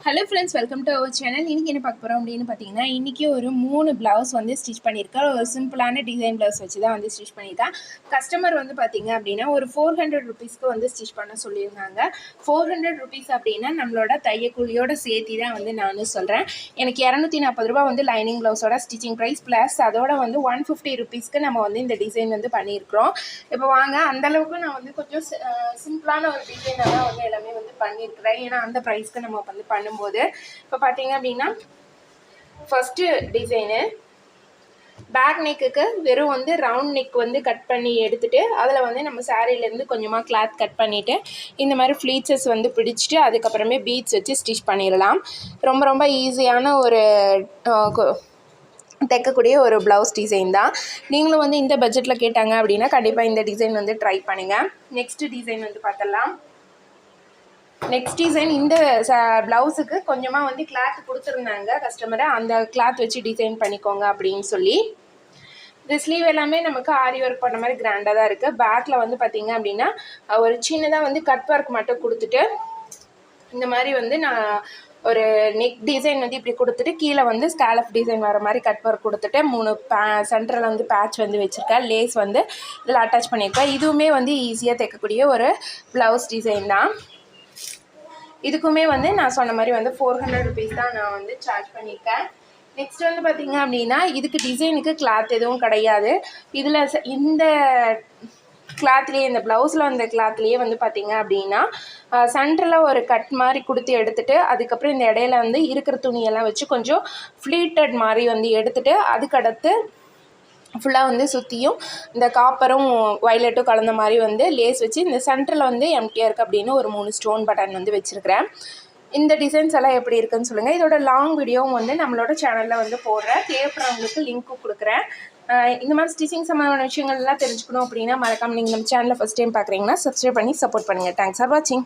Hello friends, welcome to our channel. இன்றைக்கி என்ன பார்க்க போகிறோம் அப்படின்னு பார்த்தீங்கன்னா, இன்றைக்கி ஒரு 3 ப்ளவுஸ் வந்து ஸ்டிச் பண்ணியிருக்கேன். ஒரு சிம்பிளான டிசைன் ப்ளவுஸ் வச்சு தான் வந்து ஸ்டிச் பண்ணியிருக்கேன். கஸ்டமர் வந்து பார்த்திங்க அப்படின்னா ஒரு 400 ருபீஸ்க்கு வந்து ஸ்டிச் பண்ண சொல்லியிருந்தாங்க. 400 ருபீஸ் அப்படின்னா நம்மளோட தையக்கூலியோட சேர்த்தி தான் வந்து நான் சொல்கிறேன். எனக்கு 240 ரூபா வந்து லைனிங் ப்ளவுஸோட ஸ்டிச்சிங் ப்ரைஸ் ப்ளஸ் அதோட வந்து 150 ருபீஸ்க்கு நம்ம வந்து இந்த டிசைன் வந்து பண்ணியிருக்கிறோம். இப்போ வாங்க, அந்தளவுக்கு நான் வந்து கொஞ்சம் சிம்பிளான ஒரு டிசைனாக தான் வந்து எல்லாமே வந்து பண்ணியிருக்கிறேன். ஏன்னா அந்த ப்ரைஸ்க்கு நம்ம வந்து பண்ணும்போது இப்போ பார்த்தீங்க அப்படின்னா ஃபர்ஸ்ட் டிசைனு பேக் நெக்குக்கு வெறும் வந்து ரவுண்ட் நெக் வந்து கட் பண்ணி எடுத்துட்டு அதில் வந்து நம்ம சாரீலேருந்து கொஞ்சமாக கிளாத் கட் பண்ணிவிட்டு இந்த மாதிரி ஃப்ளீட்ஸஸ் வந்து பிடிச்சிட்டு அதுக்கப்புறமே பீட்ஸ் வச்சு ஸ்டிச் பண்ணிடலாம். ரொம்ப ரொம்ப ஈஸியான ஒரு தைக்கக்கூடிய ஒரு ப்ளவுஸ் டிசைன் தான். நீங்களும் வந்து இந்த பட்ஜெட்டில் கேட்டாங்க அப்படின்னா கண்டிப்பாக இந்த டிசைன் வந்து ட்ரை பண்ணுங்கள். நெக்ஸ்ட் டிசைன் வந்து பார்த்துடலாம். நெக்ஸ்ட் டிசைன் இந்த ப்ளவுஸுக்கு கொஞ்சமாக வந்து கிளாத் கொடுத்துருந்தாங்க கஸ்டமரை, அந்த கிளாத் வச்சு டிசைன் பண்ணிக்கோங்க அப்படின்னு சொல்லி. இந்த ஸ்லீவ் எல்லாமே நமக்கு ஆரி ஒர்க் பண்ண மாதிரி கிராண்டாக தான் இருக்குது. பேக்கில் வந்து பார்த்திங்க அப்படின்னா ஒரு சின்னதாக வந்து கட் ஒர்க் மட்டும் கொடுத்துட்டு இந்த மாதிரி வந்து நான் ஒரு நெக் டிசைன் வந்து இப்படி கொடுத்துட்டு கீழே வந்து ஸ்காலப் டிசைன் வர மாதிரி கட் ஒர்க் கொடுத்துட்டு 3 சென்டரில் வந்து பேட்ச் வந்து வச்சுருக்கேன். லேஸ் வந்து இதில் அட்டாச் பண்ணியிருக்கேன். இதுவுமே வந்து ஈஸியாக தைக்கக்கூடிய ஒரு ப்ளவுஸ் டிசைன் தான். இதுக்குமே வந்து நான் சொன்ன மாதிரி வந்து 400 ருபீஸ் தான் நான் வந்து சார்ஜ் பண்ணியிருக்கேன். நெக்ஸ்ட் வந்து பார்த்திங்க அப்படின்னா இதுக்கு டிசைனுக்கு கிளாத் எதுவும் கிடையாது. இதில் இந்த கிளாத்லேயே இந்த ப்ளவுஸில் வந்த கிளாத்லேயே வந்து பார்த்திங்க அப்படின்னா சென்டரில் ஒரு கட் மாதிரி கொடுத்து எடுத்துகிட்டு அதுக்கப்புறம் இந்த இடையில வந்து இருக்கிற துணியெல்லாம் வச்சு கொஞ்சம் ஃப்ளீட்டட் மாதிரி வந்து எடுத்துகிட்டு அதுக்கடுத்து ஃபுல்லாக வந்து சுற்றியும் இந்த காப்பரும் வயலட்டும் கலந்த மாதிரி வந்து லேஸ் வச்சு இந்த சென்டரில் வந்து எம்டியாக இருக்குது அப்படின்னு ஒரு 3 ஸ்டோன் பட்டன் வந்து வச்சுருக்கிறேன். இந்த டிசைன்ஸ் எல்லாம் எப்படி இருக்குன்னு சொல்லுங்கள். இதோட லாங் வீடியோவும் வந்து நம்மளோட சேனலில் வந்து போடுறேன். தேவைப்படுறவங்களுக்கு லிங்க்கும் கொடுக்குறேன். இந்த மாதிரி ஸ்டிச்சிங் சம்மந்தமான விஷயங்கள்லாம் தெரிஞ்சுக்கணும் அப்படின்னா மறக்காமல் நீங்கள் நம்ம சேனலில் ஃபஸ்ட் டைம் பார்க்குறீங்கன்னா சப்ஸ்கிரைப் பண்ணி சப்போர்ட் பண்ணுங்கள். தேங்க்ஸ் ஃபார் வாட்சிங்.